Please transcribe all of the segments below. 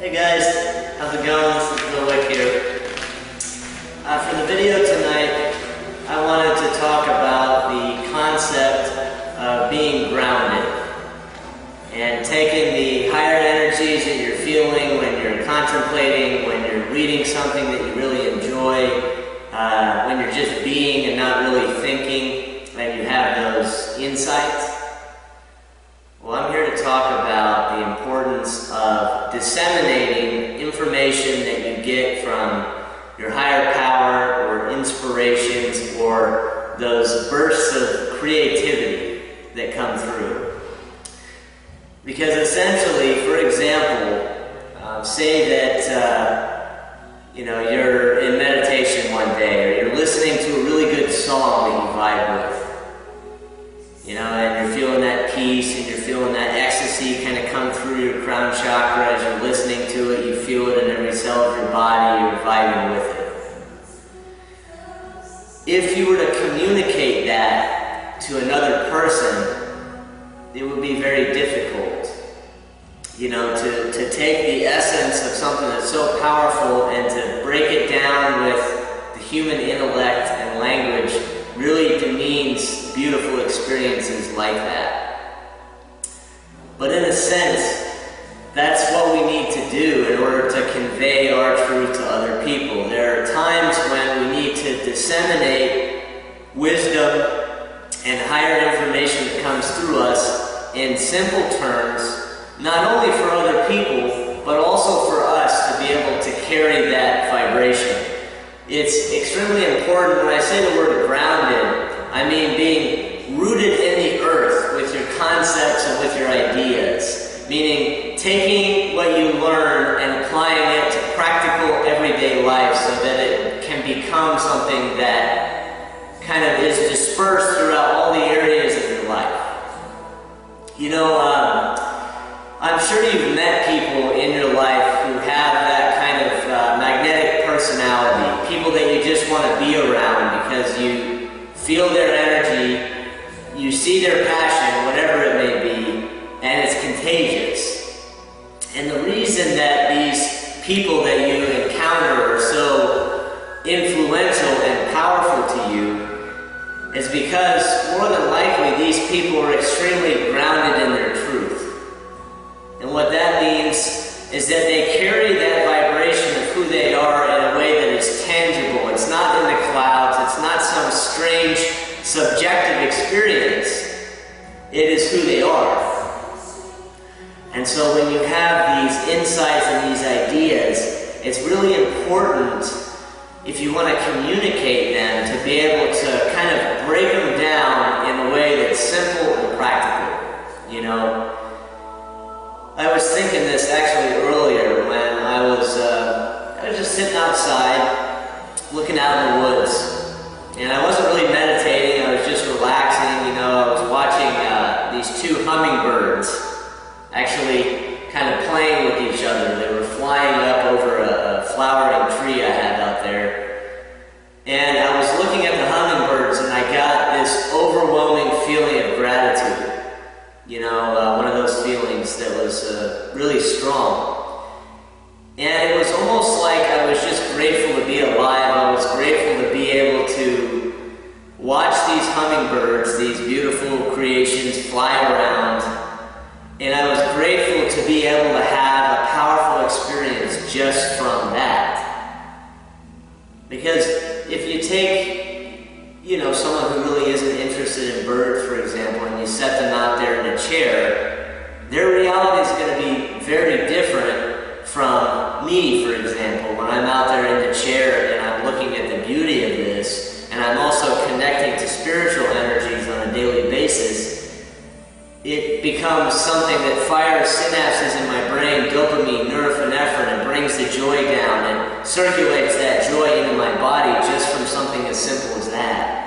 Hey guys, how's it going? This is Bill Wick here. For the video tonight, I wanted to talk about the concept of being grounded and taking the higher energies that you're feeling when you're contemplating, when you're reading something that you really enjoy, when you're just being and not really thinking, and you have those insights. Well, I'm here to talk about the importance of disseminating information that you get from your higher power or inspirations or those bursts of creativity that come through. Because essentially, for example, say that you're in meditation one day, or you're listening to a really good song that you vibe with. And you're feeling that peace and you're feeling that ecstasy kind of come through your crown chakra as you're listening to it. You feel it in every cell of your body, you're vibing with it. If you were to communicate that to another person, it would be very difficult. To take the essence of something that's so powerful and to break it down with the human intellect and language really demeans beautiful experiences like that. But in a sense, that's what we need to do in order to convey our truth to other people. There are times when we need to disseminate wisdom and higher information that comes through us in simple terms, not only for other people, but also for us to be able to carry that vibration. It's extremely important. When I say the word grounded, I mean being rooted in the earth with your concepts and with your ideas. Meaning taking what you learn and applying it to practical everyday life so that it can become something that kind of is dispersed throughout all the areas of your life. I'm sure you've met people in your life who have that kind of magnetic personality. People that you just want to be around because you feel their energy, you see their passion, whatever it may be, and it's contagious. And the reason that these people that you encounter are so influential and powerful to you is because more than likely these people are extremely grounded in their truth. And what that means is that they carry that vibration of who they are in a way that is tangible. It's not in the clouds. It's not some strange subjective experience. It is who they are. And so when you have these insights and these ideas, it's really important, if you want to communicate them, to be able to kind of break them down in a way that's simple and practical. I was thinking this actually earlier when I was just sitting outside, looking out in the woods. And I wasn't really meditating, I was just relaxing. I was watching these two hummingbirds actually kind of playing with each other. They were flying up over a flowering tree I had out there. And I was looking at the hummingbirds and I got this overwhelming feeling of gratitude. One of those feelings that was really strong. And it was almost like I was just grateful to be alive. I was grateful to be able to watch these hummingbirds, these beautiful creations fly around. And I was grateful to be able to have a powerful experience just from that. Because if you take someone who really isn't interested in birds, for example, and you set them out there in a chair, their reality is going to be very different from me, for example. When I'm out there in the chair and I'm looking at the beauty of this, and I'm also connecting to spiritual energies on a daily basis, it becomes something that fires synapses in my brain, dopamine, norepinephrine, and brings the joy down and circulates that joy into my body just from something as simple as that.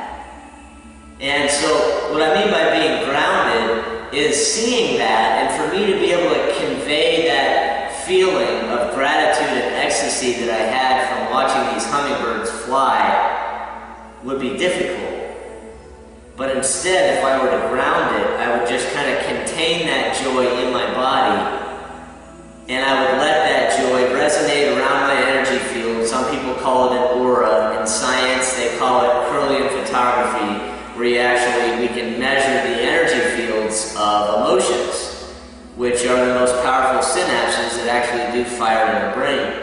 And so what I mean by being grounded is seeing that, and for me to be able to convey that feeling of gratitude and ecstasy that I had from watching these hummingbirds fly would be difficult. But instead, if I were to ground it, I would just kind of contain that joy in my body, and I would let that joy where we can measure the energy fields of emotions, which are the most powerful synapses that actually do fire in the brain.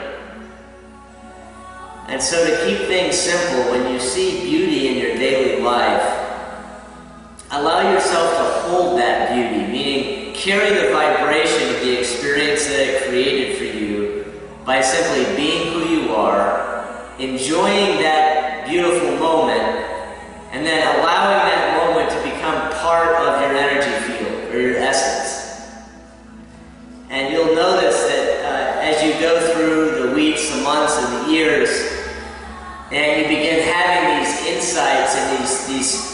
And so to keep things simple, when you see beauty in your daily life, allow yourself to hold that beauty, meaning carry the vibration of the experience that it created for you by simply being who you are, enjoying that beautiful moment, and then allowing that moment to become part of your energy field or your essence. And you'll notice that as you go through the weeks, the months, and the years, and you begin having these insights and these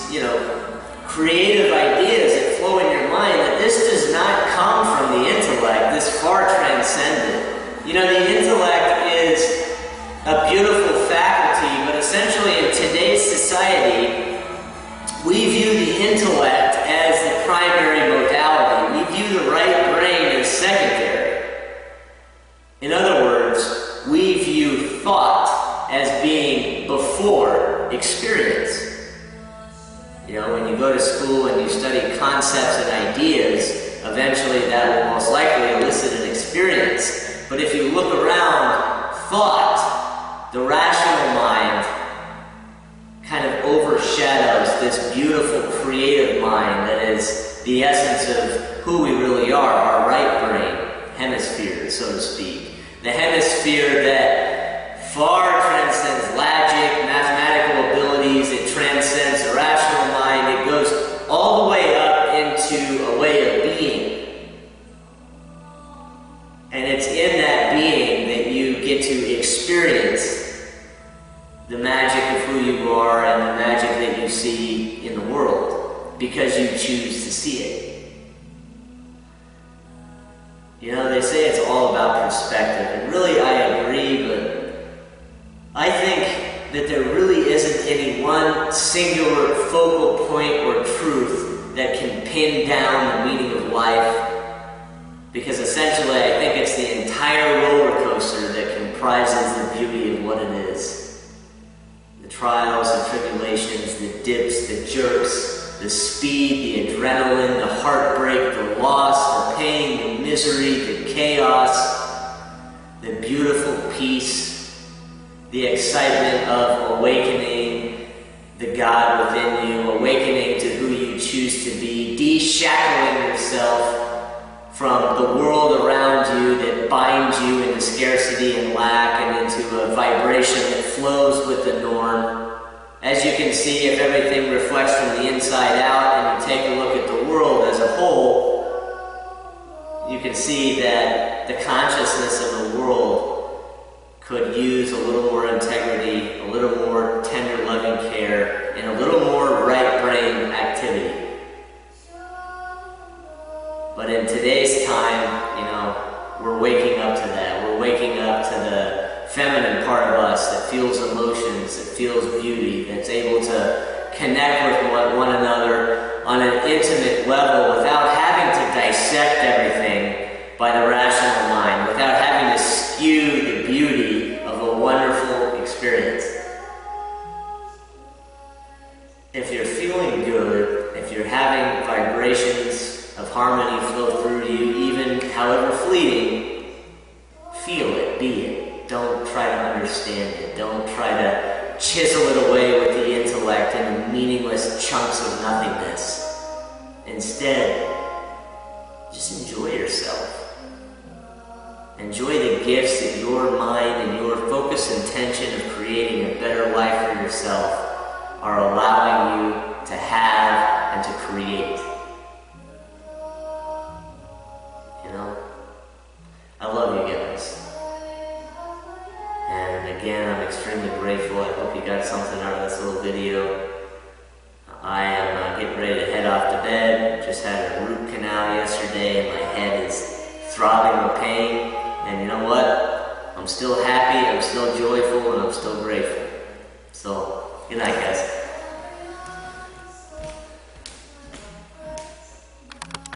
creative ideas that flow in your mind, that this does not come from the intellect. This far transcendent. The intellect is a beautiful faculty, but essentially in today's society, we view the intellect as the primary modality. We view the right brain as secondary. In other words, we view thought as being before experience. When you go to school and you study concepts and ideas, eventually that will most likely elicit an experience. But if you look around, thought, the rational mind, kind of overshadows this beautiful creative mind that is the essence of who we really are, our right brain hemisphere, so to speak. The hemisphere that far transcends logic, mathematical abilities, it transcends the rational mind, it goes all the way up into a way of being. And it's in that being that you get to experience the magic of who you are and the magic that you see in the world, because you choose to see it. They say it's all about perspective, and really I agree, but I think that there really isn't any one singular focal point or truth that can pin down the meaning of life, because essentially I think it's the entire roller coaster that comprises the beauty of what it is. The trials, the tribulations, the dips, the jerks, the speed, the adrenaline, the heartbreak, the loss, the pain, the misery, the chaos, the beautiful peace, the excitement of awakening the God within you, awakening to who you choose to be, de-shackling yourself from the world around you that binds you into scarcity and lack and into a vibration that flows with the norm. As you can see, if everything reflects from the inside out and you take a look at the world as a whole, you can see that the consciousness of the world could use a little more integrity, a little more tender loving care, and a little more right brain activity. But in today's time, we're waking up to that. We're waking up to the feminine part of us that feels emotions, that feels beauty, that's able to connect with one another on an intimate level without having to dissect everything by the rational mind, without having to skew the beauty of a wonderful experience. If you're feeling good, if you're having vibrations of harmony flow through you, even however fleeting, feel it, be it. Don't try to understand it. Don't try to chisel it away with the intellect into meaningless chunks of nothingness. Instead, just enjoy yourself. Enjoy the gifts that your mind and your focused intention of creating a better life for yourself are allowing you to have and to create. I love you guys. And again, I'm extremely grateful. I hope you got something out of this little video. I am getting ready to head off to bed. Just had a root canal yesterday and my head is throbbing with pain. And you know what? I'm still happy, I'm still joyful, and I'm still grateful. So, good night, guys.